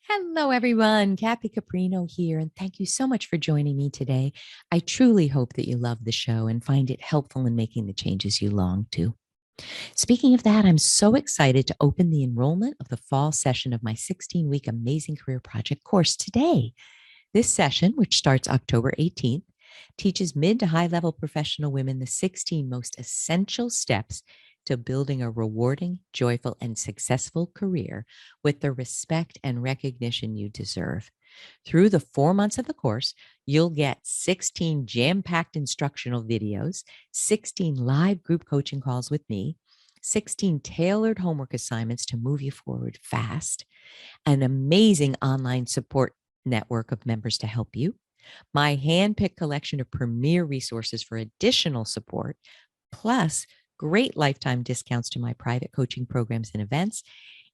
Hello, everyone. Kathy Caprino here, and thank you so much for joining me today. I truly hope that you love the show and find it helpful in making the changes you long to. Speaking of that, I'm so excited to open the enrollment of the fall session of my 16-week Amazing Career Project course today. This session, which starts October 18th, teaches mid to high level professional women the 16 most essential steps to building a rewarding, joyful, and successful career with the respect and recognition you deserve. Through the 4 months of the course, you'll get 16 jam packed instructional videos, 16 live group coaching calls with me, 16 tailored homework assignments to move you forward fast, an amazing online support network of members to help you, my hand-picked collection of premier resources for additional support, plus great lifetime discounts to my private coaching programs and events,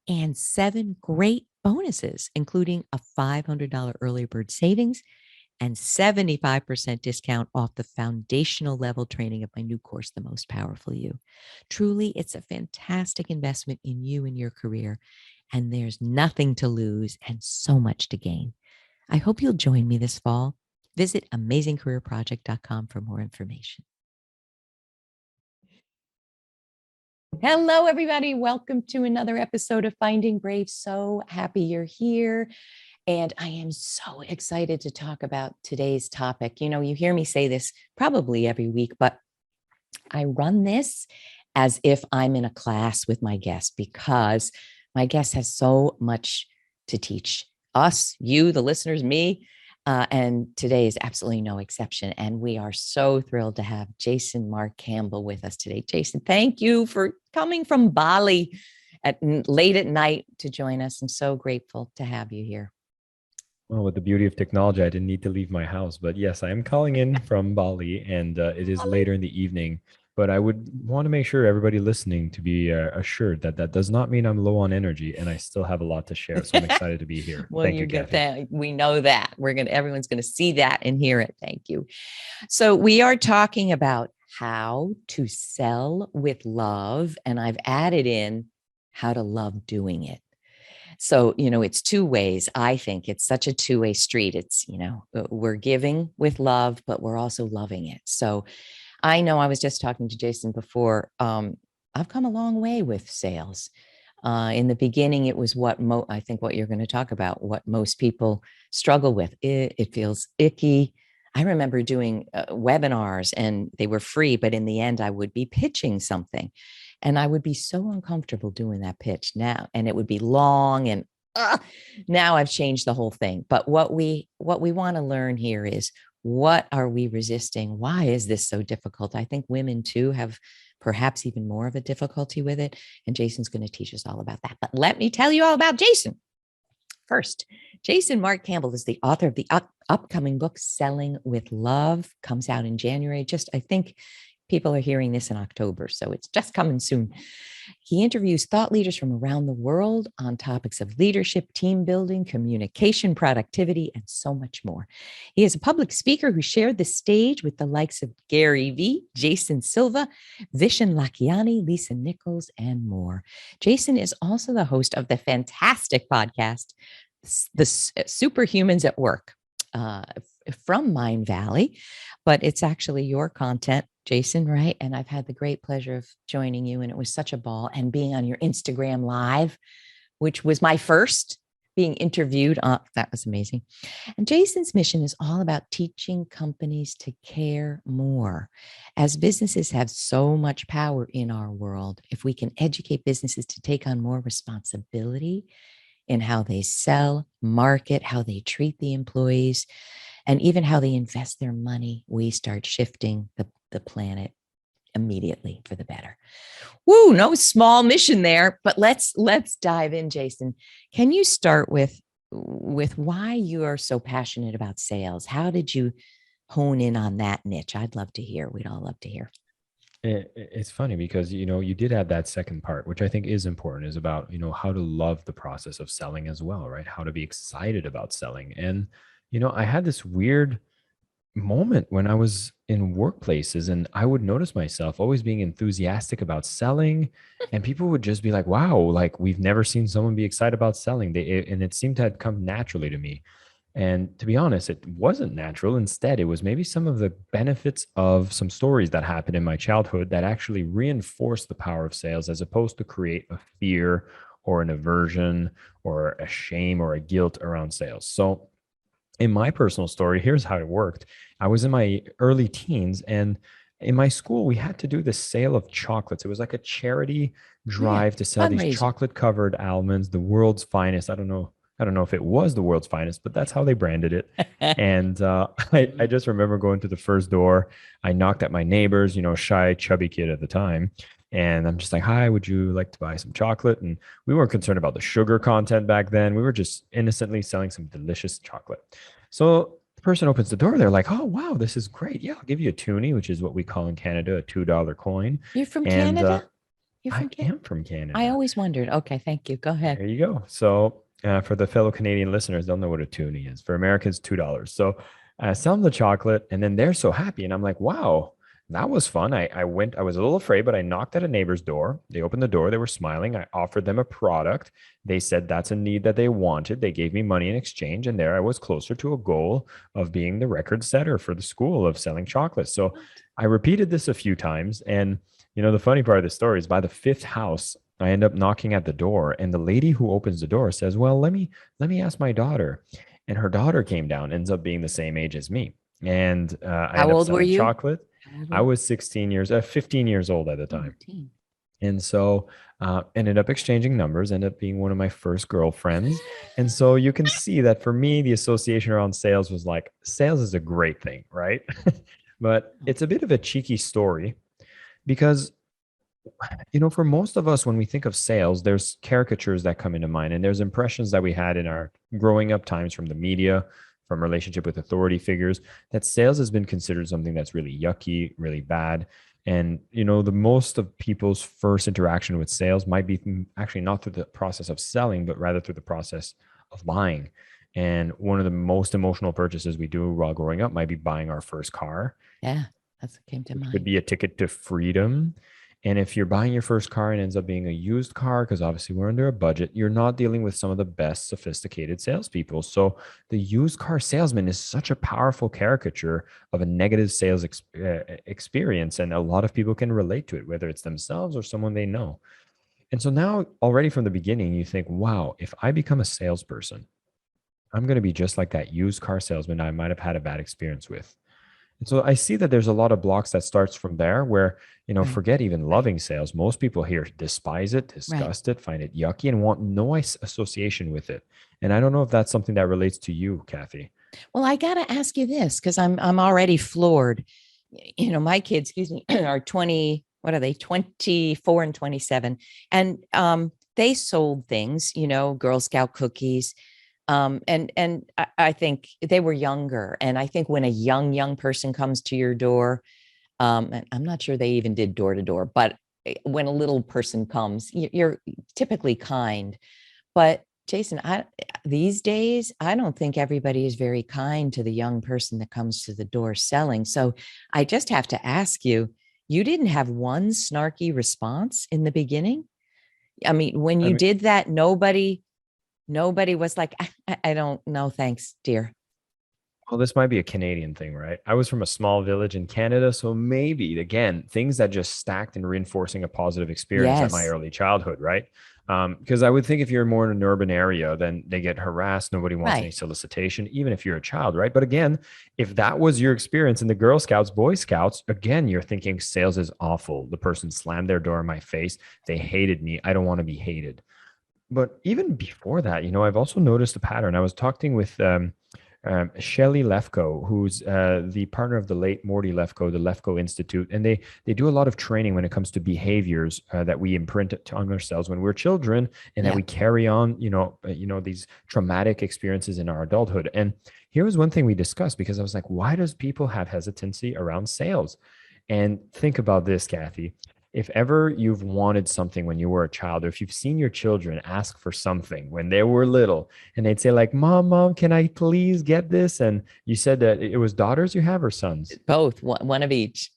and 7 great bonuses, including a $500 early bird savings and 75% discount off the foundational level training of my new course, The Most Powerful You. Truly, it's a fantastic investment in you and your career, and there's nothing to lose and so much to gain. I hope you'll join me this fall. Visit amazingcareerproject.com for more information. Hello, everybody. Welcome to another episode of Finding Brave. So happy you're here. And I am so excited to talk about today's topic. You know, you hear me say this probably every week, but I run this as if I'm in a class with my guest because my guest has so much to teach us, you, the listeners, me. And today is absolutely no exception. And we are so thrilled to have Jason Marc Campbell with us today. Jason, thank you for coming from Bali late at night to join us. I'm so grateful to have you here. Well, with the beauty of technology, I didn't need to leave my house. But yes, I am calling in from Bali, and it is later in the evening. But I would want to make sure everybody listening to be assured that that does not mean I'm low on energy, and I still have a lot to share. So I'm excited to be here. Well, Thank you, Kathy. we know that everyone's going to see that and hear it. Thank you. So we are talking about how to sell with love, and I've added in how to love doing it. So, you know, it's two ways. I think it's such a two-way street. It's, you know, we're giving with love, but we're also loving it. So I know I was just talking to Jason before. I've come a long way with sales. In the beginning, it was I think what you're going to talk about, what most people struggle with. It feels icky. I remember doing webinars and they were free, but in the end, I would be pitching something. And I would be so uncomfortable doing that pitch now, and it would be long. And now I've changed the whole thing. But what we want to learn here is, what are we resisting? Why is this so difficult? I think women too have perhaps even more of a difficulty with it. And Jason's going to teach us all about that. But let me tell you all about Jason. First, Jason Marc Campbell is the author of the upcoming book, Selling with Love, comes out in January. I think people are hearing this in October, so it's just coming soon. He interviews thought leaders from around the world on topics of leadership, team building, communication, productivity, and so much more. He is a public speaker who shared the stage with the likes of Gary Vee, Jason Silva, Vishen Lakhiani, Lisa Nichols, and more. Jason is also the host of the fantastic podcast, the Superhumans at Work, from Mindvalley, but it's actually your content, Jason, right? And I've had the great pleasure of joining you, and it was such a ball, and being on your Instagram Live, which was my first being interviewed. That was amazing. And Jason's mission is all about teaching companies to care more. As businesses have so much power in our world, if we can educate businesses to take on more responsibility in how they sell, market, how they treat the employees, and even how they invest their money, we start shifting the planet immediately for the better. Woo, no small mission there, but let's dive in, Jason. Can you start with why you are so passionate about sales? How did you hone in on that niche? I'd love to hear. We'd all love to hear. It's funny because, you know, you did add that second part, which I think is important, is about, you know, how to love the process of selling as well, right? How to be excited about selling. And, you know, I had this weird moment when I was in workplaces and I would notice myself always being enthusiastic about selling, and people would just be like, wow, like we've never seen someone be excited about selling. And it seemed to have come naturally to me. And to be honest, it wasn't natural. Instead, it was maybe some of the benefits of some stories that happened in my childhood that actually reinforced the power of sales as opposed to create a fear or an aversion or a shame or a guilt around sales. So, in my personal story, here's how it worked. I was in my early teens, and in my school, we had to do the sale of chocolates. It was like a charity Yeah. drive to sell these Fundraiser. chocolate covered almonds, the world's finest. I don't know if it was the world's finest, but that's how they branded it. And I just remember going to the first door. I knocked at my neighbor's, shy, chubby kid at the time. And I'm just like, hi, would you like to buy some chocolate? And we weren't concerned about the sugar content back then. We were just innocently selling some delicious chocolate. So the person opens the door. They're like, oh, wow, this is great. Yeah, I'll give you a toonie, which is what we call in Canada a $2 coin. You're from And Canada? You're I from Canada? am from I Canada. always wondered. Okay, thank you. Go ahead. There you go. So for the fellow Canadian listeners, they'll know what a toonie is. For Americans, $2. So I sell them the chocolate, and then they're so happy. And I'm like, wow, that was fun. I went, I was a little afraid, but I knocked at a neighbor's door. They opened the door. They were smiling. I offered them a product. They said that's a need that they wanted. They gave me money in exchange. And there I was closer to a goal of being the record setter for the school of selling chocolate. So I repeated this a few times. And, the funny part of the story is by the fifth house, I end up knocking at the door, and the lady who opens the door says, well, let me ask my daughter. And her daughter came down, ends up being the same age as me. And I How end up old were selling you? chocolate. How old I were you? was 15 years old at the Oh, time. 15. And so ended up exchanging numbers, ended up being one of my first girlfriends. And so you can see that for me, the association around sales was like, sales is a great thing, right? But it's a bit of a cheeky story because for most of us, when we think of sales, there's caricatures that come into mind, and there's impressions that we had in our growing up times from the media, from relationship with authority figures, that sales has been considered something that's really yucky, really bad. And, the most of people's first interaction with sales might be actually not through the process of selling, but rather through the process of buying. And one of the most emotional purchases we do while growing up might be buying our first car, Yeah, that's what came to which could mind. be a ticket to freedom. And if you're buying your first car and ends up being a used car, because obviously we're under a budget, you're not dealing with some of the best sophisticated salespeople. So the used car salesman is such a powerful caricature of a negative sales experience. And a lot of people can relate to it, whether it's themselves or someone they know. And so now, already from the beginning, you think, wow, if I become a salesperson, I'm going to be just like that used car salesman I might have had a bad experience with. And so I see that there's a lot of blocks that starts from there where, Right, forget even loving sales. Most people here despise it, right. disgust it, find it yucky, and want no association with it. And I don't know if that's something that relates to you, Kathy. Well, I got to ask you this because I'm already floored. My kids, excuse me, are 20. What are they? 24 and 27, and they sold things. Girl Scout cookies. And I think they were younger, and I think when a young person comes to your door, and I'm not sure they even did door to door, but when a little person comes, you're typically kind. But Jason, these days, I don't think everybody is very kind to the young person that comes to the door selling. So I just have to ask you, you didn't have one snarky response in the beginning? I mean, when I you mean, did that, nobody was like, I don't know, thanks, dear. well, this might be a Canadian thing, right? I was from a small village in Canada. So maybe, again, things that just stacked and reinforcing a positive experience at my Yes, early childhood, right? Because I would think if you're more in an urban area, then they get harassed. Nobody wants any right. solicitation, even if you're a child, right? But again, if that was your experience in the Girl Scouts, Boy Scouts, again, you're thinking sales is awful. The person slammed their door in my face. They hated me. I don't want to be hated. But even before that, I've also noticed a pattern. I was talking with Shelley Lefko, who's the partner of the late Morty Lefko, the Lefko Institute, and they do a lot of training when it comes to behaviors that we imprint on ourselves when we're children, and that Yeah. we carry on, these traumatic experiences in our adulthood. And here was one thing we discussed because I was like, why does people have hesitancy around sales? And think about this, Kathy. if ever you've wanted something when you were a child, or if you've seen your children ask for something when they were little, and they'd say like, mom, can I please get this? And you said that it was daughters you have or sons? Both, one of each.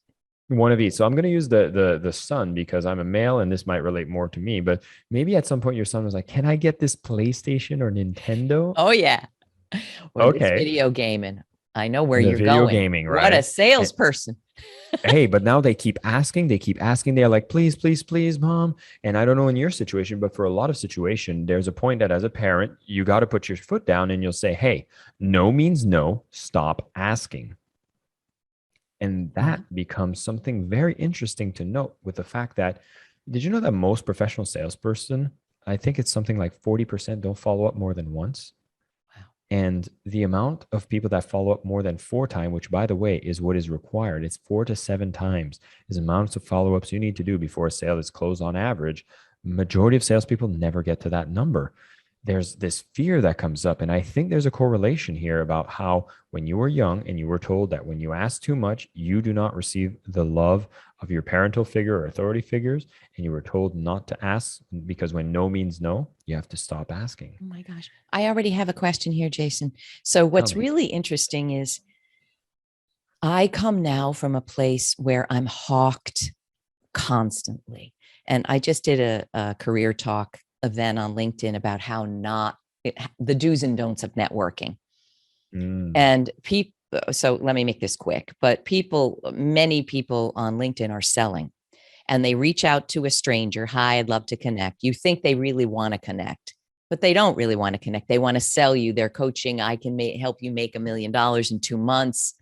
One of each. So I'm going to use the son because I'm a male and this might relate more to me. But maybe at some point your son was like, "Can I get this PlayStation or Nintendo?" Oh, yeah. Or this Okay, video gaming. I know where the you're video going. gaming, What a right? salesperson. Hey, but now they keep asking. They keep asking. They're like, "Please, please, please, mom." And I don't know in your situation, but for a lot of situation, there's a point that as a parent, you got to put your foot down and you'll say, "Hey, no means no. Stop asking." And Yeah. that becomes something very interesting to note with the fact that, did you know that most professional salesperson, I think it's something like 40% don't follow up more than once? Wow. And the amount of people that follow up more than 4 times, which by the way is what is required, it's 4 to 7 times, is amounts of follow-ups you need to do before a sale is closed on average. Majority of salespeople never get to that number. There's this fear that comes up. And I think there's a correlation here about how when you were young and you were told that when you ask too much, you do not receive the love of your parental figure or authority figures. And you were told not to ask because when no means no, you have to stop asking. Oh my gosh. I already have a question here, Jason. So Tell what's me. really interesting is I come now from a place where I'm hawked constantly. And I just did a career talk event on LinkedIn about how not the do's and don'ts of networking. Mm, And people, so let me make this quick, but many people on LinkedIn are selling and they reach out to a stranger. Hi, I'd love to connect. You think they really want to connect, but they don't really want to connect. They want to sell you their coaching. I can help you make $1 million in 2 months.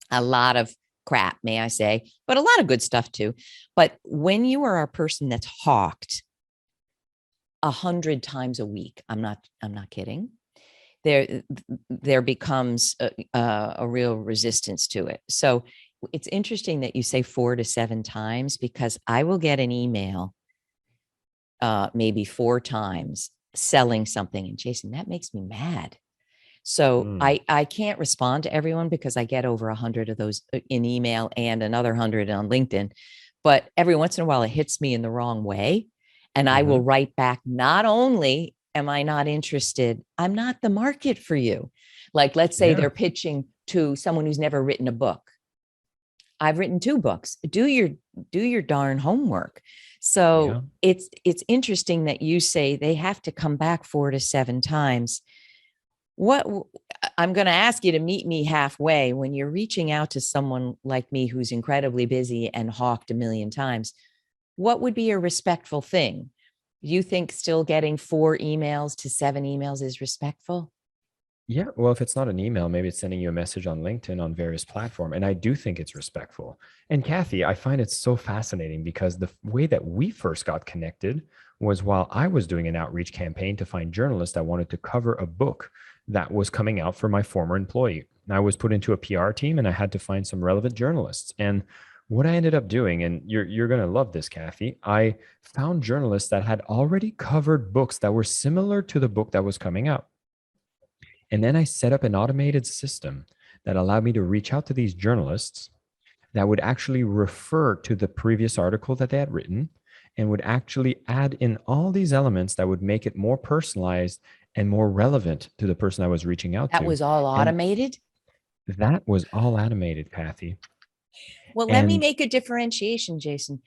A lot of crap, may I say, but a lot of good stuff too. But when you are a person that's hawked 100 times a week, I'm not kidding. There becomes a real resistance to it. So it's interesting that you say 4 to 7 times because I will get an email maybe 4 times selling something. And Jason, that makes me mad. So mm. I can't respond to everyone because I get over 100 of those in email and another 100 on LinkedIn. But every once in a while, it hits me in the wrong way. And I will Mhm. write back, not only am I not interested, I'm not the market for you. Like, let's say Yeah. they're pitching to someone who's never written a book. I've written 2 books. Do your darn homework. Yeah. So it's interesting that you say they have to come back 4 to 7 times. What I'm going to ask you to meet me halfway when you're reaching out to someone like me who's incredibly busy and hawked 1 million times. What would be a respectful thing? You think still getting 4 emails to 7 emails is respectful? Yeah, well, if it's not an email, maybe it's sending you a message on LinkedIn on various platforms. And I do think it's respectful. And Kathy, I find it so fascinating because the way that we first got connected was while I was doing an outreach campaign to find journalists that wanted to cover a book that was coming out for my former employee. And I was put into a PR team and I had to find some relevant journalists. And what I ended up doing, and you're going to love this, Kathy, I found journalists that had already covered books that were similar to the book that was coming out. And then I set up an automated system that allowed me to reach out to these journalists that would actually refer to the previous article that they had written and would actually add in all these elements that would make it more personalized and more relevant to the person I was reaching out That to. was all And automated? that was all animated, Kathy. Well, let me And make a differentiation, Jason.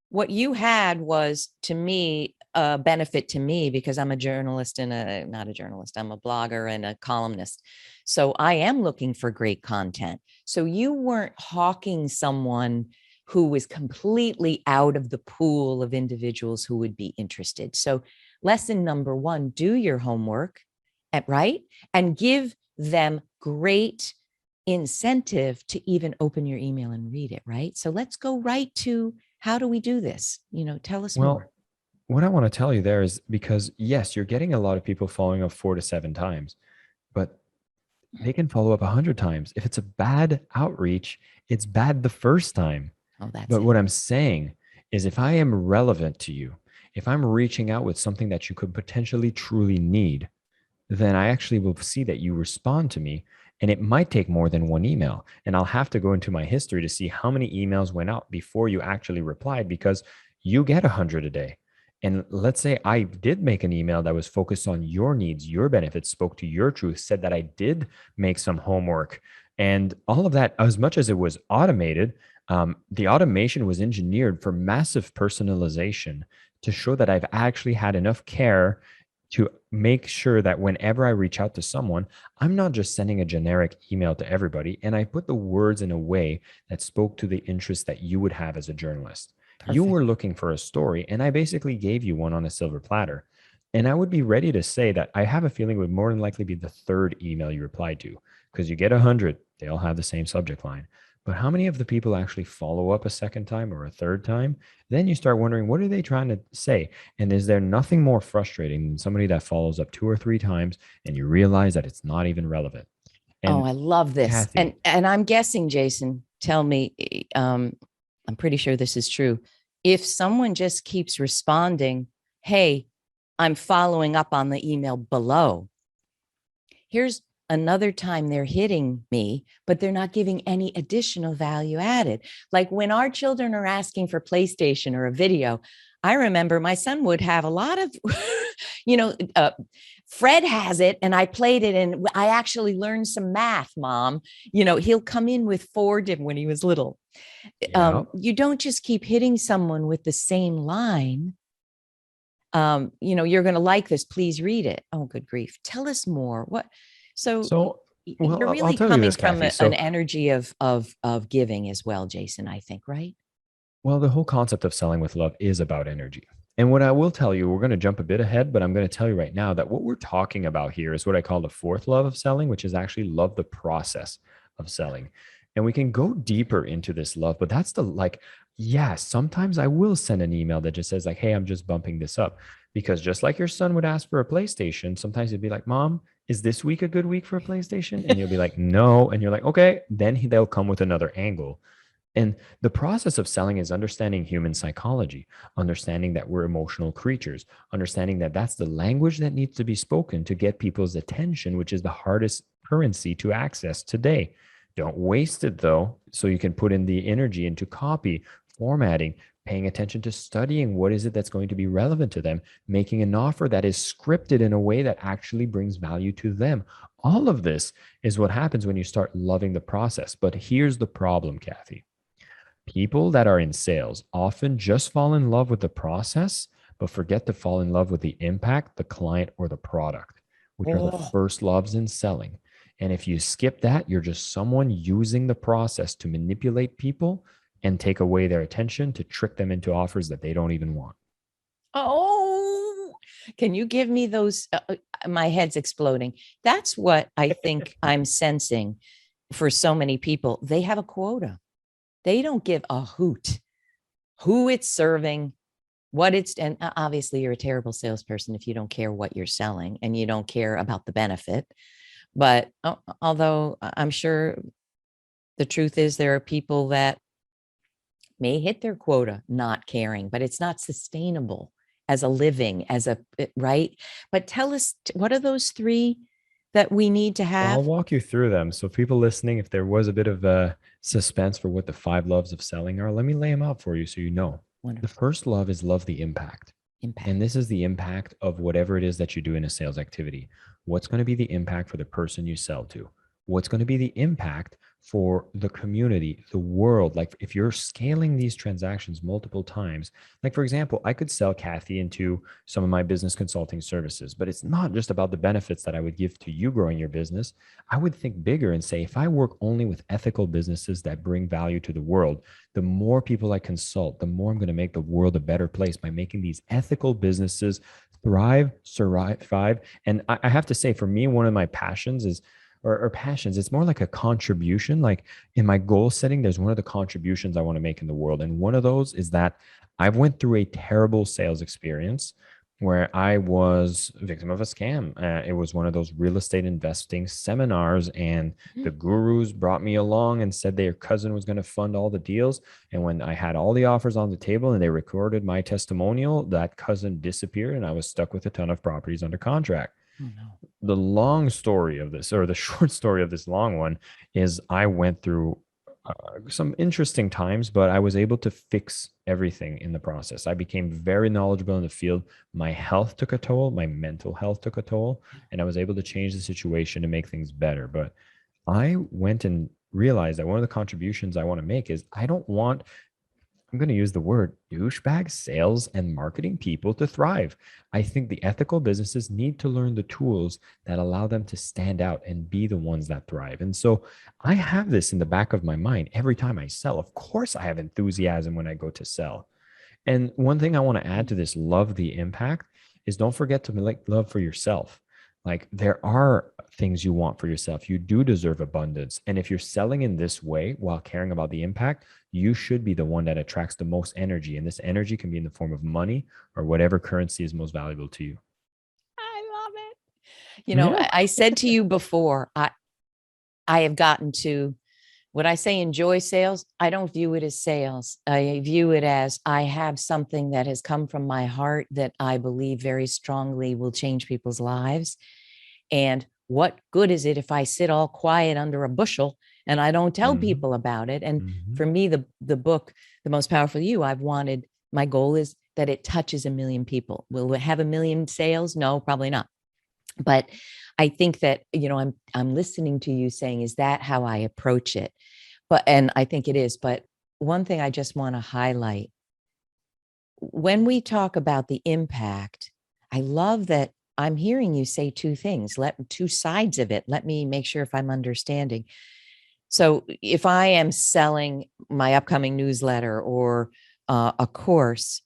What you had was, to me, a benefit to me because I'm a journalist and not a journalist, I'm a blogger and a columnist. So I am looking for great content. So you weren't hawking someone who was completely out of the pool of individuals who would be interested. So lesson number 1, do your homework, right? And give them great incentive to even open your email and read it, right? So let's go right to, how do we do this? Tell us more. well, what I want to tell you there is because, yes, you're getting a lot of people following up 4 to 7 times, but they can follow up 100 times. If it's a bad outreach, it's bad the first time. Oh, that's But it. what I'm saying is if I am relevant to you, if I'm reaching out with something that you could potentially truly need, then I actually will see that you respond to me. And it might take more than one email. And I'll have to go into my history to see how many emails went out before you actually replied, because you get 100 a day. And let's say I did make an email that was focused on your needs, your benefits, spoke to your truth, said that I did make some homework, and all of that, as much as it was automated, the automation was engineered for massive personalization to show that I've actually had enough care to make sure that whenever I reach out to someone, I'm not just sending a generic email to everybody. And I put the words in a way that spoke to the interest that you would have as a journalist. You Perfect. were looking for a story, and I basically gave you one on a silver platter. And I would be ready to say that I have a feeling it would more than likely be the third email you replied to, because you get 100, they all have the same subject line. But how many of the people actually follow up a second time or a third time? Then you start wondering, what are they trying to say? And is there nothing more frustrating than somebody that follows up 2 or 3 times and you realize that it's not even relevant? Oh, And I love this. And Kathy, I'm guessing, Jason, tell me, I'm pretty sure this is true. If someone just keeps responding, hey, I'm following up on the email below. Here's another time they're hitting me, but they're not giving any additional value added. Like when our children are asking for PlayStation or a video, I remember my son would have a lot of, you know, Fred has it and I played it and I actually learned some math, mom. You know, he'll come in with 4 different when he was little. yeah. You don't just keep hitting someone with the same line. You know, you're going to like this. Please read it. Oh, good grief. Tell us more. What? So So, well, you're I'll really tell you coming this, from Kathy. an So, energy of giving as well, Jason, I think, right? well, the whole concept of selling with love is about energy. And what I will tell you, we're going to jump a bit ahead, but I'm going to tell you right now that what we're talking about here is what I call the fourth love of selling, which is actually love the process of selling. And we can go deeper into this love, but that's the like, yeah, sometimes I will send an email that just says, like, hey, I'm just bumping this up. Because just like your son would ask for a PlayStation, sometimes he'd be like, Mom, is this week a good week for a PlayStation? And you'll be like, no. And you're like, okay. Then they'll come with another angle. And the process of selling is understanding human psychology, understanding that we're emotional creatures, understanding that that's the language that needs to be spoken to get people's attention, which is the hardest currency to access today. Don't waste it though, so you can put in the energy into copy, formatting, paying attention to studying what is it that's going to be relevant to them, making an offer that is scripted in a way that actually brings value to them. All of this is what happens when you start loving the process. But here's the problem, Kathy. People that are in sales often just fall in love with the process, but forget to fall in love with the impact, the client, or the product, which are the Oh, first loves in selling. And if you skip that, you're just someone using the process to manipulate people and take away their attention to trick them into offers that they don't even want. oh, can you give me those? My head's exploding. That's what I think I'm sensing for so many people. They have a quota. They don't give a hoot who it's serving, what it's, and obviously you're a terrible salesperson if you don't care what you're selling and you don't care about the benefit. But although I'm sure the truth is there are people that may hit their quota not caring, but it's not sustainable as a living, as a right. But tell us, what are those 3 that we need to Well, I'll have? walk you through them. So, people listening, if there was a bit of a suspense for what the 5 loves of selling are, let me lay them out for you so you know. The Wonderful. first love is love the impact. And Impact. this is the impact of whatever it is that you do in a sales activity. What's going to be the impact for the person you sell to? What's going to be the impact for the community, the world? Like if you're scaling these transactions multiple times, like for example, I could sell Kathy into some of my business consulting services, but it's not just about the benefits that I would give to you growing your business. I would think bigger and say, if I work only with ethical businesses that bring value to the world, the more people I consult, the more I'm going to make the world a better place by making these ethical businesses thrive, survive. And I have to say, for me, one of my passions is, or passions, it's more like a contribution. Like in my goal setting, there's one of the contributions I want to make in the world. And one of those is that I've went through a terrible sales experience where I was a victim of a scam. It was one of those real estate investing seminars, and the gurus brought me along and said their cousin was going to fund all the deals. And when I had all the offers on the table and they recorded my testimonial, that cousin disappeared and I was stuck with a ton of properties under contract. Oh no. the long story of this, or the short story of this long one, is I went through some interesting times, but I was able to fix everything in the process. I became very knowledgeable in the field. My health took a toll, my mental health took a toll, and I was able to change the situation to make things better. But I went and realized that one of the contributions I want to make is I don't want, I'm going to use the word douchebag sales and marketing people to thrive. I think the ethical businesses need to learn the tools that allow them to stand out and be the ones that thrive. And so I have this in the back of my mind every time I sell. Of course, I have enthusiasm when I go to sell. And one thing I want to add to this love the impact is don't forget to like love for yourself. Like there are things you want for yourself. You do deserve abundance. And if you're selling in this way while caring about the impact, you should be the one that attracts the most energy. And this energy can be in the form of money or whatever currency is most valuable to you. I love it. You know, Yeah. I said to you before, I have gotten to when I say enjoy sales, I don't view it as sales. I view it as I have something that has come from my heart that I believe very strongly will change people's lives. And what good is it if I sit all quiet under a bushel and I don't tell Hmm. people about it? And Hmm. for me, the book, The Most Powerful You, I've wanted, my goal is that it touches a million people. Will it have a million sales? No, probably not. But I think that, you know, I'm listening to you saying, is that how I approach it? But and I think it is. But one thing I just want to highlight when we talk about the impact, I love that I'm hearing you say two things, let two sides of it. Let me make sure if I'm understanding. So if I am selling my upcoming newsletter or a course,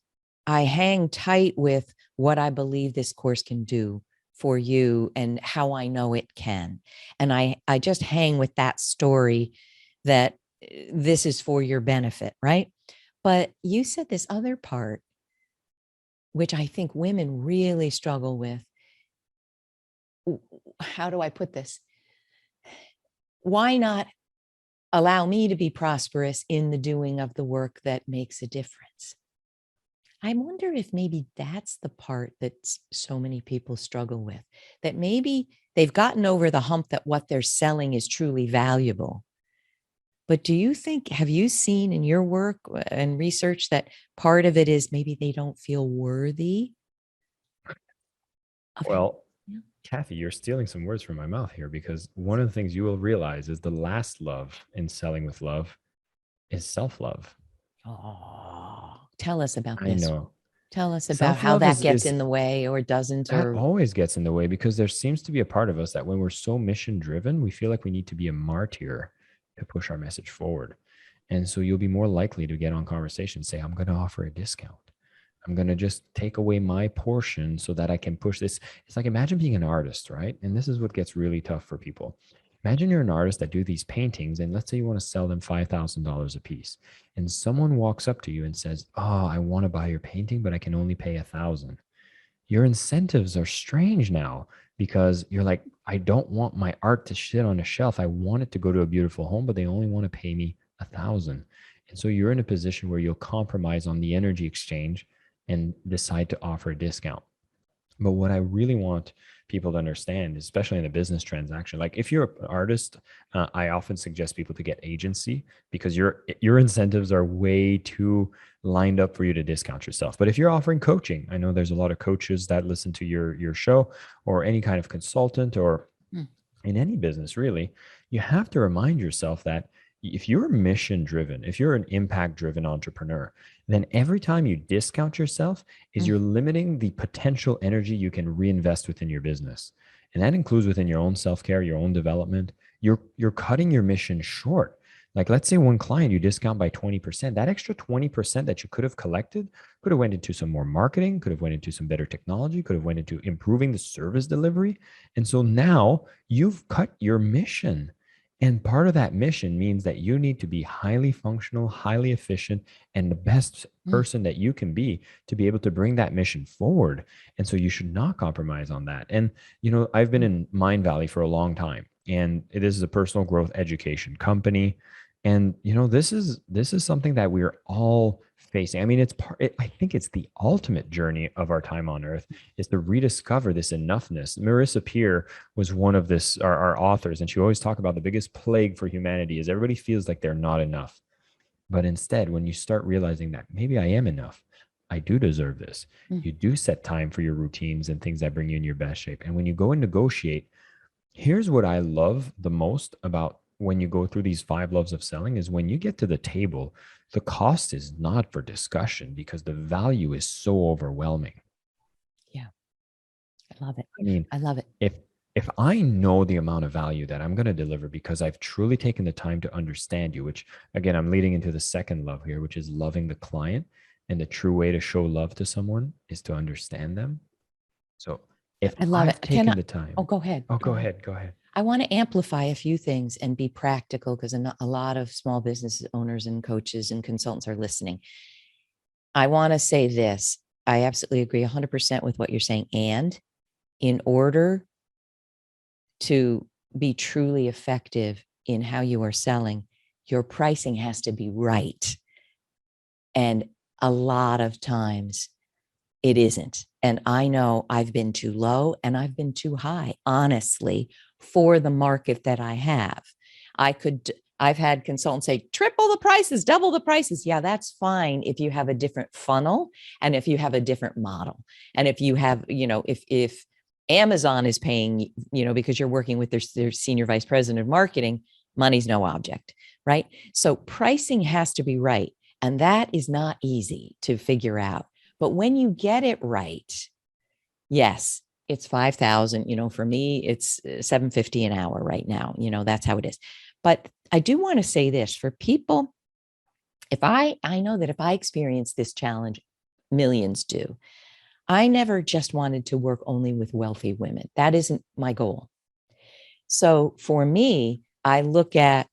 I hang tight with what I believe this course can do for you and how I know it can. And I just hang with that story that this is for your benefit, right? But you said this other part, which I think women really struggle with. How do I put this? Why not allow me to be prosperous in the doing of the work that makes a difference? I wonder if maybe that's the part that so many people struggle with, that maybe they've gotten over the hump that what they're selling is truly valuable. But do you think, have you seen in your work and research that part of it is maybe they don't feel worthy of it? Well, Kathy, you're stealing some words from my mouth here because one of the things you will realize is the last love in selling with love is self love. Oh, tell us about I this. know. Tell us about Self how love that gets is in the way or doesn't, that or always gets in the way because there seems to be a part of us that when we're so mission driven, we feel like we need to be a martyr to push our message forward. And so you'll be more likely to get on conversation, say, I'm going to offer a discount. I'm going to just take away my portion so that I can push this. It's like imagine being an artist, right? And this is what gets really tough for people. Imagine you're an artist that do these paintings, and let's say you want to sell them $5,000 a piece. And someone walks up to you and says, "Oh, I want to buy your painting, but I can only pay 1,000." Your incentives are strange now because you're like, I don't want my art to sit on a shelf. I want it to go to a beautiful home, but they only want to pay me 1,000. And so you're in a position where you'll compromise on the energy exchange and decide to offer a discount. But what I really want people to understand, especially in a business transaction, like if you're an artist, I often suggest people to get agency because your incentives are way too lined up for you to discount yourself. But if you're offering coaching, I know there's a lot of coaches that listen to your show or any kind of consultant or hmm, in any business, really, you have to remind yourself that if you're mission driven, if you're an impact driven entrepreneur, then every time you discount yourself is hmm, you're limiting the potential energy you can reinvest within your business. And that includes within your own self-care, your own development. You're cutting your mission short. Like let's say one client you discount by 20%. That extra 20% that you could have collected could have went into some more marketing, could have went into some better technology, could have went into improving the service delivery. And so now you've cut your mission. And part of that mission means that you need to be highly functional, highly efficient, and the best hmm. person that you can be to be able to bring that mission forward. And so you should not compromise on that. And, I've been in Mindvalley for a long time, and it is a personal growth education company. And, this is something that we're all facing. I mean, I think it's the ultimate journey of our time on earth is to rediscover this enoughness. Marissa Peer was one of our authors, and she always talked about the biggest plague for humanity is everybody feels like they're not enough. But instead, when you start realizing that maybe I am enough, I do deserve this. You do set time for your routines and things that bring you in your best shape. And when you go and negotiate, here's what I love the most about when you go through these 5 loves of selling is when you get to the table, the cost is not for discussion because the value is so overwhelming. Yeah. I love it. I mean, I love it. If I know the amount of value that I'm going to deliver because I've truly taken the time to understand you, which again, I'm leading into the second love here, which is loving the client. And the true way to show love to someone is to understand them. So if I love I've it. taken the time. Oh, go ahead. Oh, go ahead. Go ahead. I want to amplify a few things and be practical because a lot of small business owners and coaches and consultants are listening. I want to say this. I absolutely agree 100% with what you're saying. And in order to be truly effective in how you are selling, your pricing has to be right. And a lot of times it isn't. And I know I've been too low and I've been too high, honestly, for the market that I have. I've had consultants say, triple the prices, double the prices. Yeah, that's fine if you have a different funnel and if you have a different model. And if you have, if Amazon is paying, because you're working with their senior vice president of marketing, money's no object, right? So pricing has to be right. And that is not easy to figure out. But when you get it right, yes, it's 5,000. For me, it's $750 an hour right now. That's how it is. But I do want to say this for people. I know that if I experience this challenge, millions do. I never just wanted to work only with wealthy women. That isn't my goal. So for me, I look at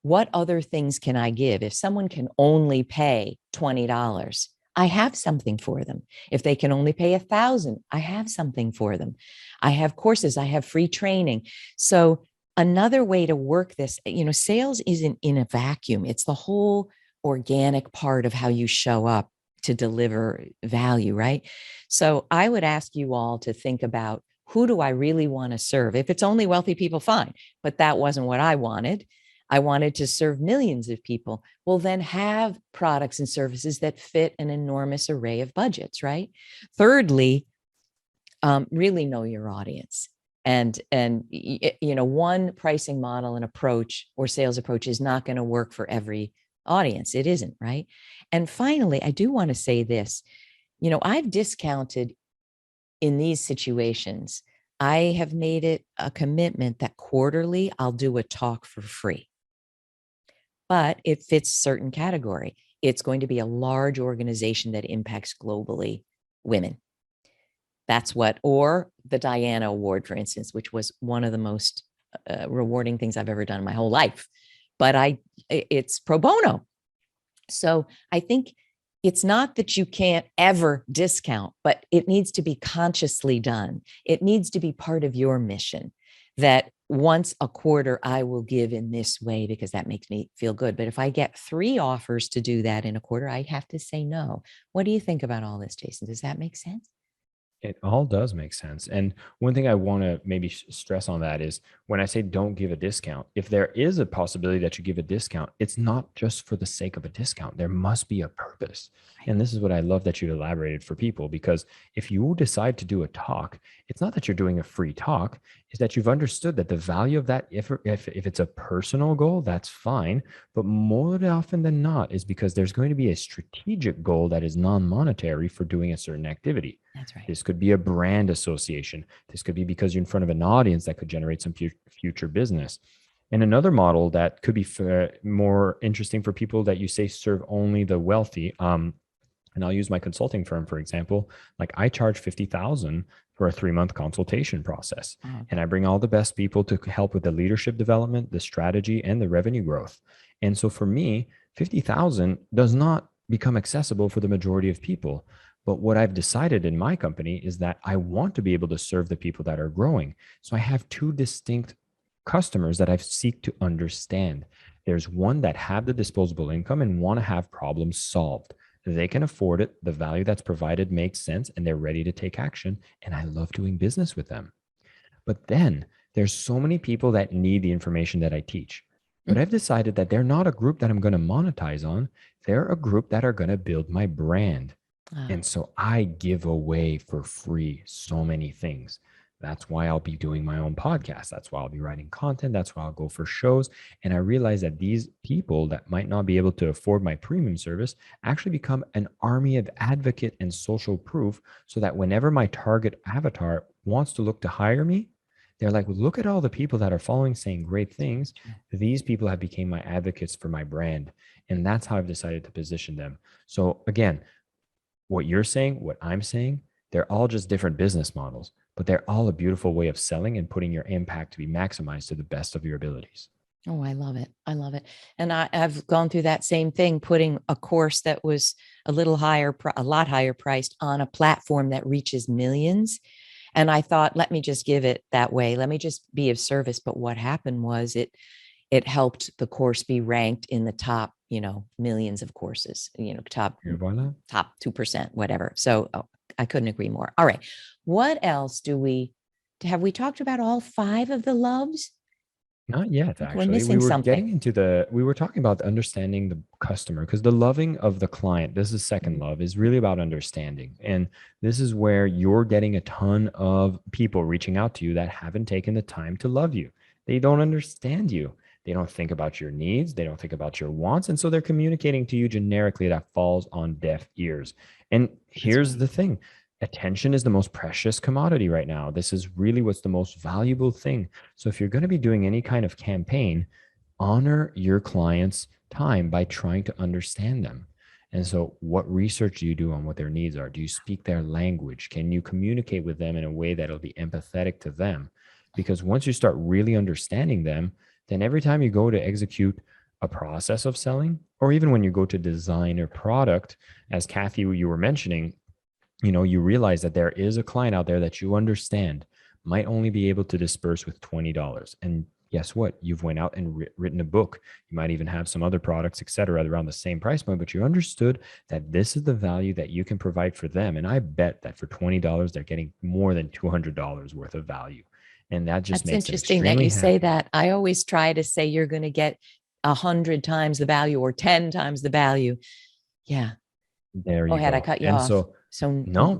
what other things can I give? If someone can only pay $20, I have something for them. If they can only pay 1,000, I have something for them. I have courses, I have free training. So another way to work this, sales isn't in a vacuum. It's the whole organic part of how you show up to deliver value, right? So I would ask you all to think about, who do I really want to serve? If it's only wealthy people, fine. But that wasn't what I wanted. I wanted to serve millions of people. Well, then have products and services that fit an enormous array of budgets, right? Thirdly, really know your audience. And one pricing model and approach or sales approach is not going to work for every audience. It isn't, right? And finally, I do want to say this. I've discounted in these situations. I have made it a commitment that quarterly I'll do a talk for free. But it fits a certain category. It's going to be a large organization that impacts globally women. That's or the Diana Award, for instance, which was one of the most rewarding things I've ever done in my whole life. But it's pro bono. So I think it's not that you can't ever discount, but it needs to be consciously done. It needs to be part of your mission that once a quarter, I will give in this way because that makes me feel good. But if I get 3 offers to do that in a quarter, I have to say no. What do you think about all this, Jason? Does that make sense? It all does make sense. And one thing I want to maybe stress on that is when I say don't give a discount, if there is a possibility that you give a discount, it's not just for the sake of a discount. There must be a purpose. And this is what I love that you elaborated for people, because if you decide to do a talk, it's not that you're doing a free talk, it's that you've understood that the value of that, if it's a personal goal, that's fine. But more often than not is because there's going to be a strategic goal that is non-monetary for doing a certain activity. That's right. This could be a brand association. This could be because you're in front of an audience that could generate some future business. And another model that could be more interesting for people that you say serve only the wealthy. And I'll use my consulting firm, for example. Like I charge $50,000 for a 3-month consultation process. Oh. And I bring all the best people to help with the leadership development, the strategy, and the revenue growth. And so for me, $50,000 does not become accessible for the majority of people. But what I've decided in my company is that I want to be able to serve the people that are growing. So I have 2 distinct customers that I seek to understand. There's one that have the disposable income and want to have problems solved. They can afford it. The value that's provided makes sense and they're ready to take action. And I love doing business with them. But then there's so many people that need the information that I teach. But I've decided that they're not a group that I'm going to monetize on. They're a group that are going to build my brand. And so I give away for free so many things. That's why I'll be doing my own podcast. That's why I'll be writing content. That's why I'll go for shows. And I realize that these people that might not be able to afford my premium service actually become an army of advocate and social proof, so that whenever my target avatar wants to look to hire me, they're like, look at all the people that are following saying great things. These people have become my advocates for my brand. And that's how I've decided to position them. So again, what you're saying, what I'm saying, they're all just different business models, but they're all a beautiful way of selling and putting your impact to be maximized to the best of your abilities. Oh, I love it. I love it. And I've gone through that same thing, putting a course that was a little higher, a lot higher priced on a platform that reaches millions. And I thought, let me just give it that way. Let me just be of service. But what happened was it helped the course be ranked in the top, millions of courses, top 2%, whatever. So I couldn't agree more. All right. What else have we talked about all 5 of the loves? Not yet, actually. We're missing something. We were talking about understanding the customer, because the loving of the client, this is second love, is really about understanding. And this is where you're getting a ton of people reaching out to you that haven't taken the time to love you. They don't understand you. They don't think about your needs. They don't think about your wants. And so they're communicating to you generically that falls on deaf ears. And here's the thing. Attention is the most precious commodity right now. This is really what's the most valuable thing. So if you're going to be doing any kind of campaign, honor your clients' time by trying to understand them. And so what research do you do on what their needs are? Do you speak their language? Can you communicate with them in a way that'll be empathetic to them? Because once you start really understanding them, then every time you go to execute a process of selling, or even when you go to design a product, as Kathy, you were mentioning, you realize that there is a client out there that you understand might only be able to disperse with $20. And guess what? You've went out and written a book. You might even have some other products, et cetera, around the same price point, but you understood that this is the value that you can provide for them. And I bet that for $20, they're getting more than $200 worth of value. And that just makes it interesting that you say that. I always try to say you're going to get 100 times the value or 10 times the value. Yeah. There you go ahead. go. I cut you And off. so no,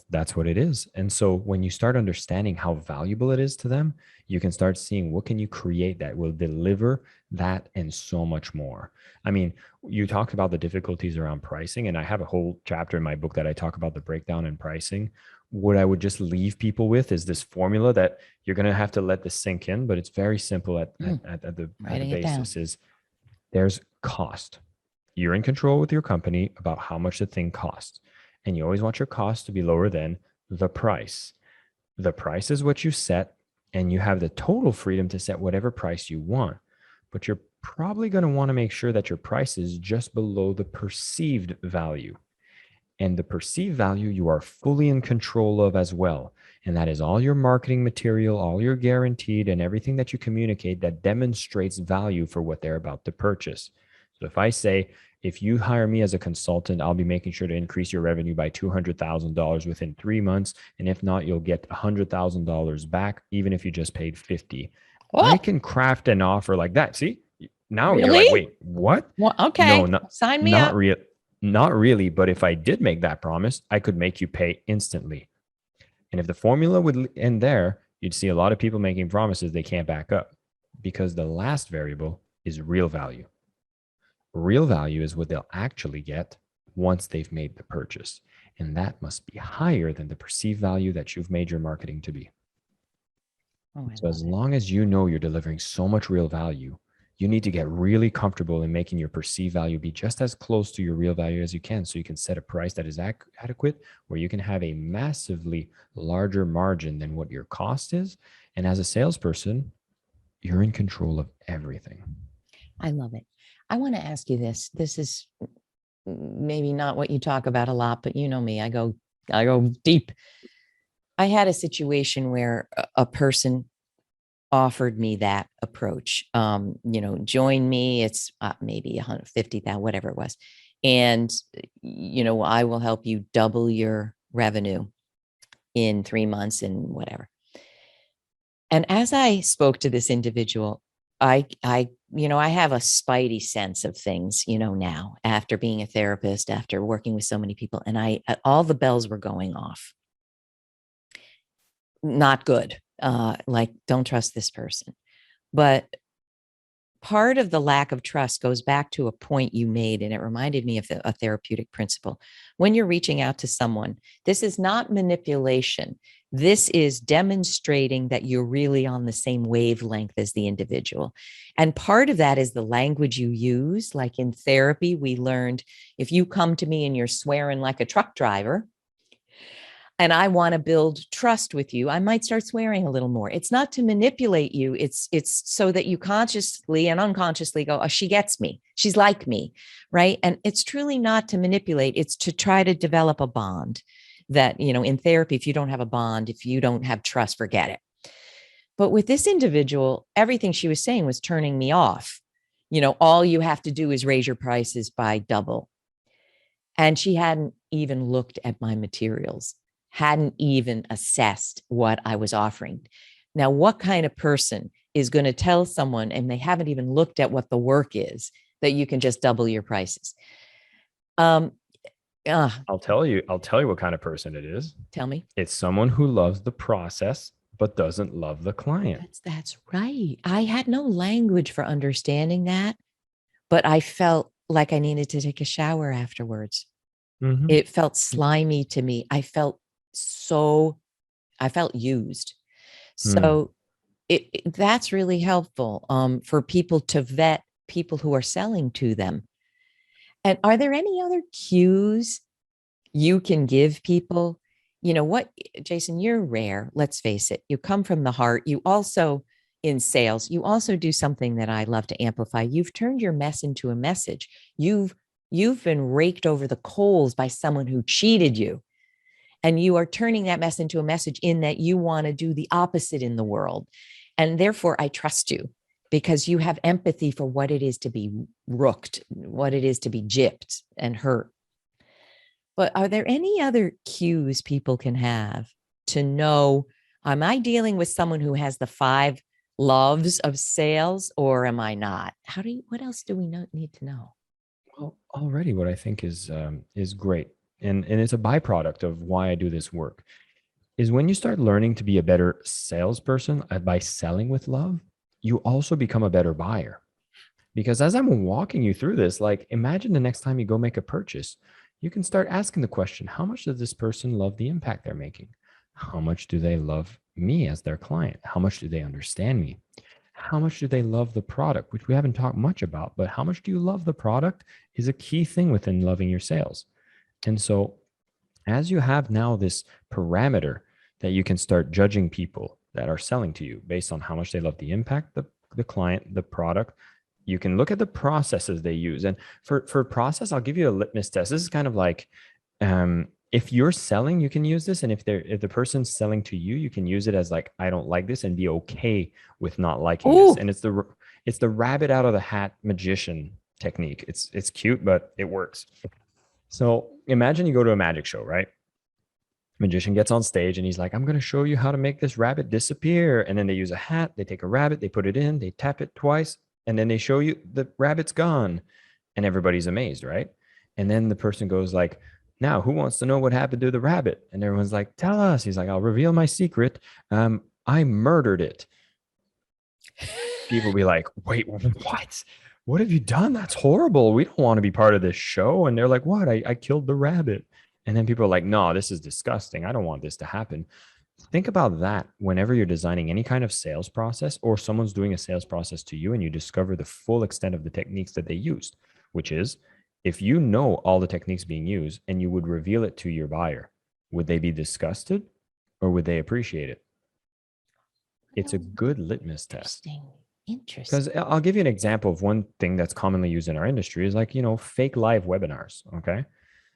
that's what it is. And so when you start understanding how valuable it is to them, you can start seeing what can you create that will deliver that and so much more. I mean, you talked about the difficulties around pricing, and I have a whole chapter in my book that I talk about the breakdown in pricing. What I would just leave people with is this formula that you're going to have to let this sink in, but it's very simple at the basis is there's cost. You're in control with your company about how much the thing costs. And you always want your cost to be lower than the price. The price is what you set, and you have the total freedom to set whatever price you want. But you're probably going to want to make sure that your price is just below the perceived value. And the perceived value you are fully in control of as well. And that is all your marketing material, all your guaranteed, and everything that you communicate that demonstrates value for what they're about to purchase. So if I say, if you hire me as a consultant, I'll be making sure to increase your revenue by $200,000 within 3 months. And if not, you'll get $100,000 back, even if you just paid $50,000. I can craft an offer like that. See, now you're like, wait, what? Well, okay. No, sign me up. Not really. But if I did make that promise, I could make you pay instantly. And if the formula would end there, you'd see a lot of people making promises they can't back up, because the last variable is real value. Real value is what they'll actually get once they've made the purchase. And that must be higher than the perceived value that you've made your marketing to be. So as long as you know you're delivering so much real value, you need to get really comfortable in making your perceived value be just as close to your real value as you can, so you can set a price that is adequate, where you can have a massively larger margin than what your cost is. And as a salesperson, you're in control of everything. I love it. I want to ask you this. This is maybe not what you talk about a lot, but you know me, I go deep. I had a situation where a person offered me that approach. Join me. It's maybe 150,000, whatever it was. And, I will help you double your revenue in 3 months and whatever. And as I spoke to this individual, I have a spidey sense of things, now after being a therapist, after working with so many people, and all the bells were going off. Not good. Like, don't trust this person. But part of the lack of trust goes back to a point you made, and it reminded me of a therapeutic principle. When you're reaching out to someone, this is not manipulation. This is demonstrating that you're really on the same wavelength as the individual. And part of that is the language you use. Like in therapy, we learned if you come to me and you're swearing like a truck driver, and I want to build trust with you, I might start swearing a little more. It's not to manipulate you. It's so that you consciously and unconsciously go, oh, she gets me. She's like me, right? And it's truly not to manipulate. It's to try to develop a bond that, in therapy, if you don't have a bond, if you don't have trust, forget it. But with this individual, everything she was saying was turning me off. All you have to do is raise your prices by double. And she hadn't even looked at my materials, hadn't even assessed what I was offering. Now, what kind of person is going to tell someone, and they haven't even looked at what the work is, that you can just double your prices? I'll tell you what kind of person it is. Tell me. It's someone who loves the process but doesn't love the client. That's right. I had no language for understanding that, but I felt like I needed to take a shower afterwards. Mm-hmm. It felt slimy to me. I felt used. So that's really helpful for people to vet people who are selling to them. And are there any other cues you can give people? What, Jason, you're rare. Let's face it. You come from the heart. You also, in sales, you also do something that I love to amplify. You've turned your mess into a message. You've been raked over the coals by someone who cheated you. And you are turning that mess into a message in that you want to do the opposite in the world. And therefore, I trust you because you have empathy for what it is to be rooked, what it is to be gypped and hurt. But are there any other cues people can have to know, am I dealing with someone who has the 5 loves of sales, or am I not? What else do we need to know? Well, already what I think is great, and it's a byproduct of why I do this work, is when you start learning to be a better salesperson by selling with love, you also become a better buyer. Because as I'm walking you through this, like, imagine the next time you go make a purchase, you can start asking the question, how much does this person love the impact they're making? How much do they love me as their client? How much do they understand me? How much do they love the product, which we haven't talked much about, but how much do you love the product is a key thing within loving your sales. And so as you have now this parameter that you can start judging people that are selling to you based on how much they love the impact, the client, the product, you can look at the processes they use. And for process, I'll give you a litmus test. This is kind of like, if you're selling, you can use this. And if the person's selling to you, you can use it as like, I don't like this, and be okay with not liking this. And it's the rabbit out of the hat magician technique. It's cute, but it works. So imagine you go to a magic show, right? Magician gets on stage and he's like, I'm going to show you how to make this rabbit disappear. And then they use a hat, they take a rabbit, they put it in, they tap it twice, and then they show you the rabbit's gone, and everybody's amazed, right? And then the person goes like, now who wants to know what happened to the rabbit? And everyone's like, tell us. He's like, I'll reveal my secret. I murdered it. People be like, wait, what? What have you done? That's horrible. We don't want to be part of this show. And they're like, what? I killed the rabbit. And then people are like, no, this is disgusting. I don't want this to happen. Think about that whenever you're designing any kind of sales process, or someone's doing a sales process to you and you discover the full extent of the techniques that they used, which is, if you know all the techniques being used and you would reveal it to your buyer, would they be disgusted or would they appreciate it? It's a good litmus test. Interesting. Because I'll give you an example of one thing that's commonly used in our industry is like, fake live webinars. Okay.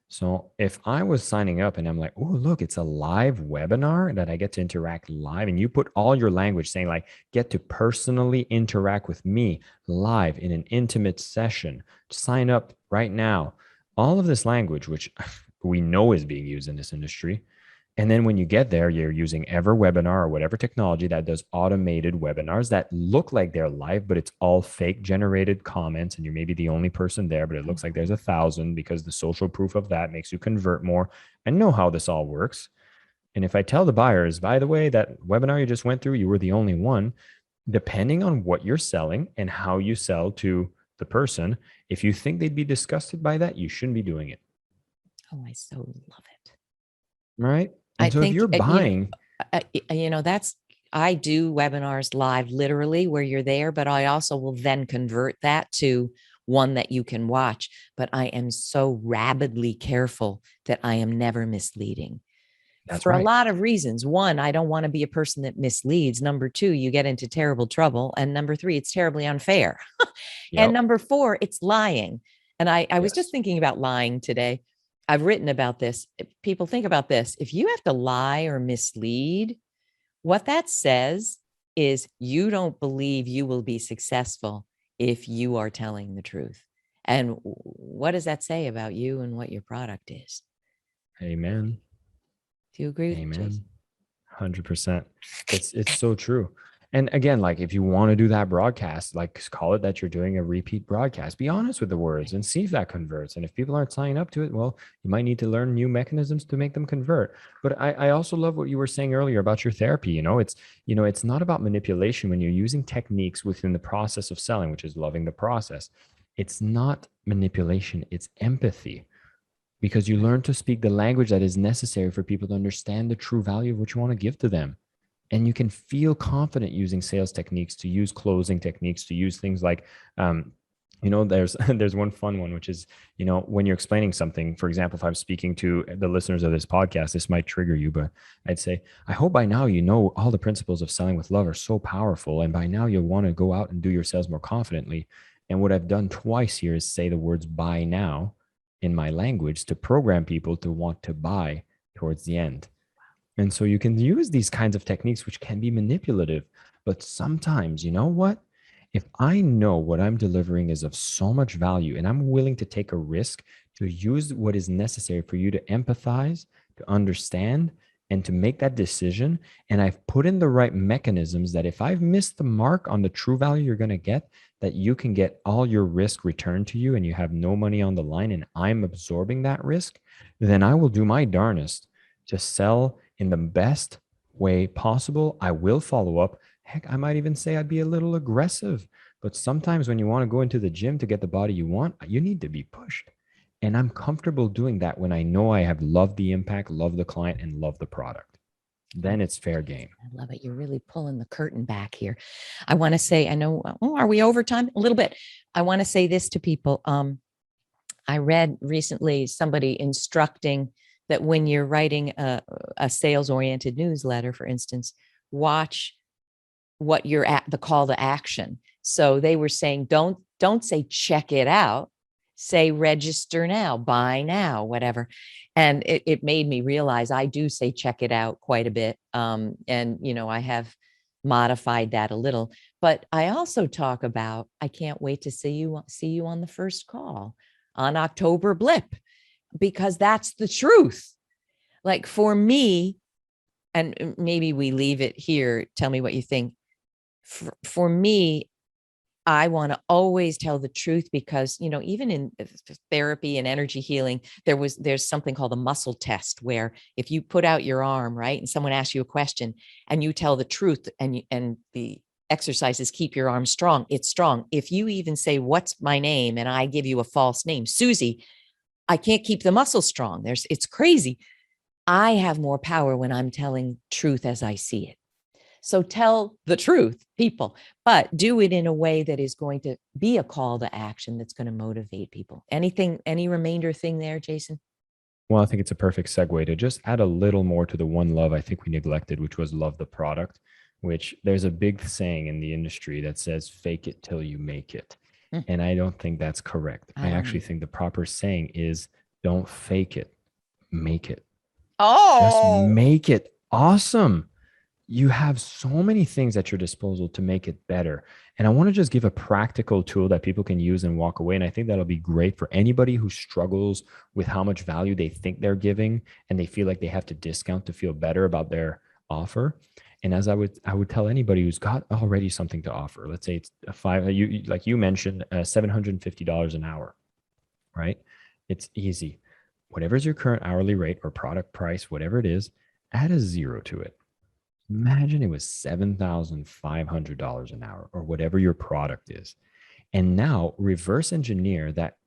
So if I was signing up and I'm like, oh, look, it's a live webinar that I get to interact live, and you put all your language saying like, get to personally interact with me live in an intimate session, sign up right now. all of this language, which we know is being used in this industry. And then when you get there, you're using Ever Webinar or whatever technology that does automated webinars that look like they're live, but it's all fake generated comments. And you're maybe the only person there, but it looks like there's 1,000 because the social proof of that makes you convert more. I know how this all works. And if I tell the buyers, by the way, that webinar you just went through, you were the only one, depending on what you're selling and how you sell to the person, if you think they'd be disgusted by that, you shouldn't be doing it. Oh, I so love it. Right. I And so if think, you're buying, that's, I do webinars live, literally where you're there, but I also will then convert that to one that you can watch. But I am so rabidly careful that I am never misleading that's for a right. lot of reasons. One, I don't want to be a person that misleads. Number two, you get into terrible trouble. And number three, it's terribly unfair. And Yep. number four, it's lying. And I was just Yes. thinking about lying today. I've written about this. People, think about this. If you have to lie or mislead, what that says is you don't believe you will be successful if you are telling the truth. And what does that say about you and what your product is? Amen. Do you agree with me, Amen. Jason? 100%. It's so true. And again, like if you want to do that broadcast, like call it that you're doing a repeat broadcast. Be honest with the words and see if that converts. And if people aren't signing up to it, well, you might need to learn new mechanisms to make them convert. But I also love what you were saying earlier about your therapy. It's not about manipulation when you're using techniques within the process of selling, which is loving the process. It's not manipulation, it's empathy, because you learn to speak the language that is necessary for people to understand the true value of what you want to give to them. And you can feel confident using sales techniques, to use closing techniques, to use things like, there's there's one fun one, which is, when you're explaining something. For example, if I'm speaking to the listeners of this podcast, this might trigger you, but I'd say, I hope by now you know all the principles of selling with love are so powerful, and by now you'll want to go out and do your sales more confidently. And what I've done twice here is say the words "buy now" in my language to program people to want to buy towards the end. And so you can use these kinds of techniques, which can be manipulative. But sometimes, you know what? If I know what I'm delivering is of so much value and I'm willing to take a risk to use what is necessary for you to empathize, to understand, and to make that decision, and I've put in the right mechanisms that if I've missed the mark on the true value you're going to get, that you can get all your risk returned to you and you have no money on the line, and I'm absorbing that risk, then I will do my darnest to sell in the best way possible. I will follow up. Heck, I might even say I'd be a little aggressive. But sometimes when you want to go into the gym to get the body you want, you need to be pushed. And I'm comfortable doing that when I know I have loved the impact, loved the client, and loved the product. Then it's fair game. I love it. You're really pulling the curtain back here. I want to say, I know, are we over time? A little bit. I want to say this to people. I read recently somebody instructing that when you're writing a sales-oriented newsletter, for instance, watch what you're at, the call to action. So they were saying, don't say check it out, say register now, buy now, whatever. And it made me realize I do say check it out quite a bit. And I have modified that a little, but I also talk about, I can't wait to see you on the first call on October blip, because that's the truth. Like for me, and maybe we leave it here. Tell me what you think. For me, I want to always tell the truth, because, even in therapy and energy healing, there's something called a muscle test, where if you put out your arm, right, and someone asks you a question and you tell the truth, and the exercises keep your arm strong, it's strong. If you even say, what's my name? And I give you a false name, Susie, I can't keep the muscle strong. It's crazy. I have more power when I'm telling truth as I see it. So tell the truth, people, but do it in a way that is going to be a call to action that's going to motivate people. Any remainder thing there, Jason? Well, I think it's a perfect segue to just add a little more to the one love I think we neglected, which was love the product, which there's a big saying in the industry that says fake it till you make it. And I don't think that's correct. I actually think the proper saying is don't fake it, make it. Just Oh, make it awesome. you have so many things at your disposal to make it better. And I want to just give a practical tool that people can use and walk away. And I think that'll be great for anybody who struggles with how much value they think they're giving and they feel like they have to discount to feel better about their offer. And as I would tell anybody who's got already something to offer, let's say it's like you mentioned, $750 an hour, right? It's easy. Whatever's your current hourly rate or product price, whatever it is, add a zero to it. Imagine it was $7,500 an hour or whatever your product is. And now reverse engineer that.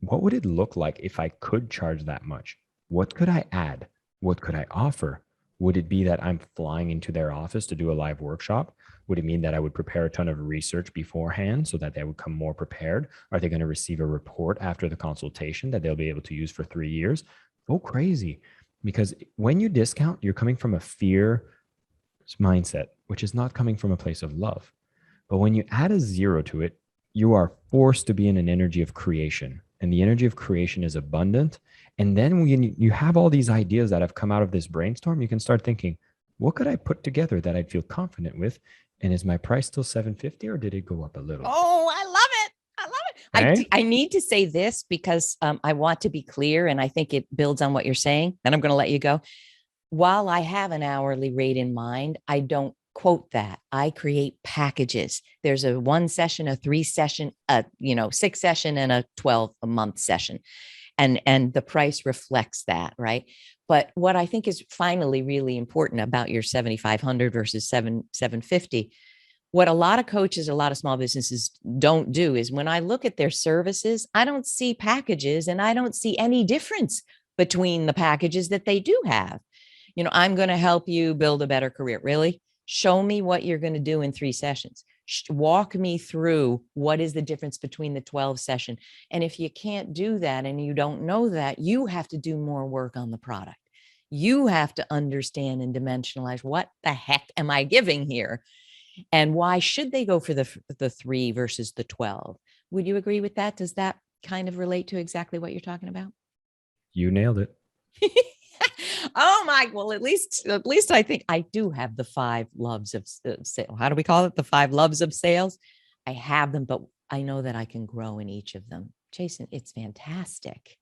What would it look like if I could charge that much? What could I add? What could I offer? Would it be that I'm flying into their office to do a live workshop? Would it mean that I would prepare a ton of research beforehand so that they would come more prepared? Are they going to receive a report after the consultation that they'll be able to use for 3 years? Go crazy. Because when you discount, you're coming from a fear mindset, which is not coming from a place of love. But when you add a zero to it, you are forced to be in an energy of creation. And the energy of creation is abundant. And then when you have all these ideas that have come out of this brainstorm, you can start thinking, what could I put together that I'd feel confident with? And is my price still $750 or did it go up a little? Oh, I love it. I love it. Right? I need to say this because I want to be clear, and I think it builds on what you're saying. Then I'm going to let you go. While I have an hourly rate in mind, I don't quote that. I create packages. There's a 1 session, a 3 session, a 6 session, and a 12-month session. And the price reflects that, right? But what I think is finally really important about your 7,500 versus 750, what a lot of coaches, a lot of small businesses don't do is when I look at their services, I don't see packages and I don't see any difference between the packages that they do have. I'm going to help you build a better career. Really? Show me what you're going to do in 3 sessions. Walk me through what is the difference between the 12 session. And if you can't do that and you don't know that, you have to do more work on the product. You have to understand and dimensionalize what the heck am I giving here? And why should they go for the 3 versus the 12? Would you agree with that? Does that kind of relate to exactly what you're talking about? You nailed it. Oh my, well, at least I think I do have the 5 loves of sales. How do we call it? The 5 loves of sales. I have them, but I know that I can grow in each of them. Jason, it's fantastic.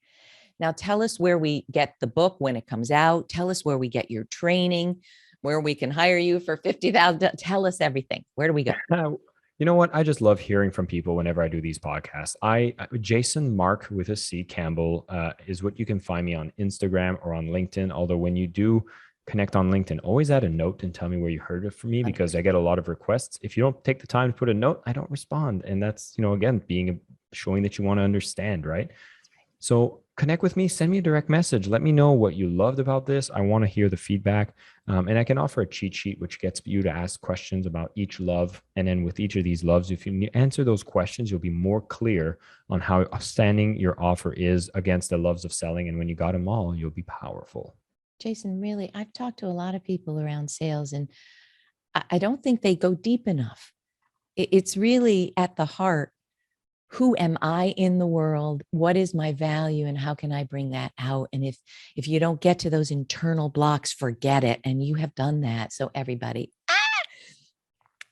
Now tell us where we get the book when it comes out. Tell us where we get your training, where we can hire you for $50,000. Tell us everything. Where do we go? You know what? I just love hearing from people whenever I do these podcasts. Jason Marc with a C Campbell is what you can find me on Instagram or on LinkedIn. Although when you do connect on LinkedIn, always add a note and tell me where you heard it from me because I get a lot of requests. If you don't take the time to put a note, I don't respond. And that's, again, showing that you want to understand, right? So connect with me, send me a direct message. Let me know what you loved about this. I want to hear the feedback. And I can offer a cheat sheet, which gets you to ask questions about each love. And then with each of these loves, if you answer those questions, you'll be more clear on how outstanding your offer is against the loves of selling. And when you got them all, you'll be powerful. Jason, really, I've talked to a lot of people around sales, and I don't think they go deep enough. It's really at the heart. Who am I in the world? What is my value and how can I bring that out? And if you don't get to those internal blocks, forget it. And you have done that. So everybody,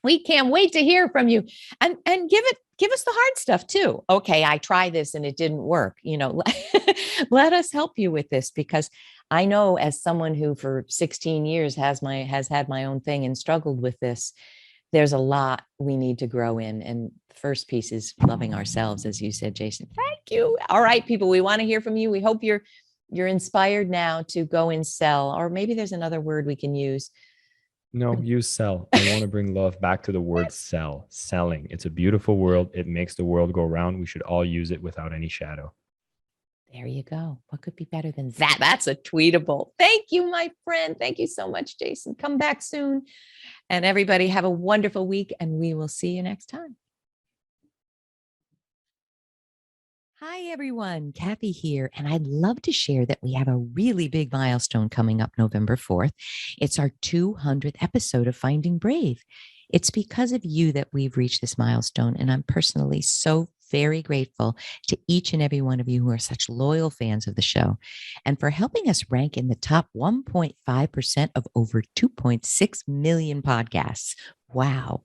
we can't wait to hear from you and give us the hard stuff too. Okay, I tried this and it didn't work. Let us help you with this because I know as someone who for 16 years has had my own thing and struggled with this, there's a lot we need to grow in. And the first piece is loving ourselves, as you said, Jason. Thank you. All right, people, we want to hear from you. We hope you're inspired now to go and sell, or maybe there's another word we can use. No, use sell. I want to bring love back to the word sell, selling. It's a beautiful world. It makes the world go round. We should all use it without any shadow. There you go. What could be better than that? That's a tweetable. Thank you, my friend. Thank you so much, Jason. Come back soon. And everybody have a wonderful week, and we will see you next time. Hi, everyone. Kathy here. And I'd love to share that we have a really big milestone coming up November 4th. It's our 200th episode of Finding Brave. It's because of you that we've reached this milestone. And I'm personally so very grateful to each and every one of you who are such loyal fans of the show and for helping us rank in the top 1.5% of over 2.6 million podcasts. Wow.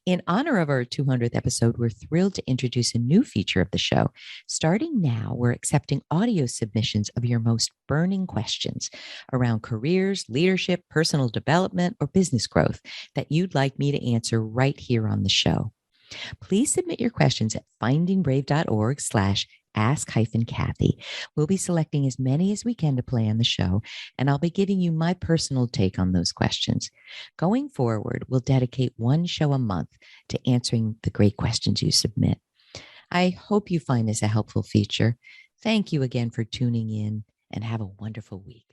In honor of our 200th episode, we're thrilled to introduce a new feature of the show. Starting now, we're accepting audio submissions of your most burning questions around careers, leadership, personal development, or business growth that you'd like me to answer right here on the show. Please submit your questions at findingbrave.org/ask-Kathy. We'll be selecting as many as we can to play on the show, and I'll be giving you my personal take on those questions. Going forward, we'll dedicate one show a month to answering the great questions you submit. I hope you find this a helpful feature. Thank you again for tuning in, and have a wonderful week.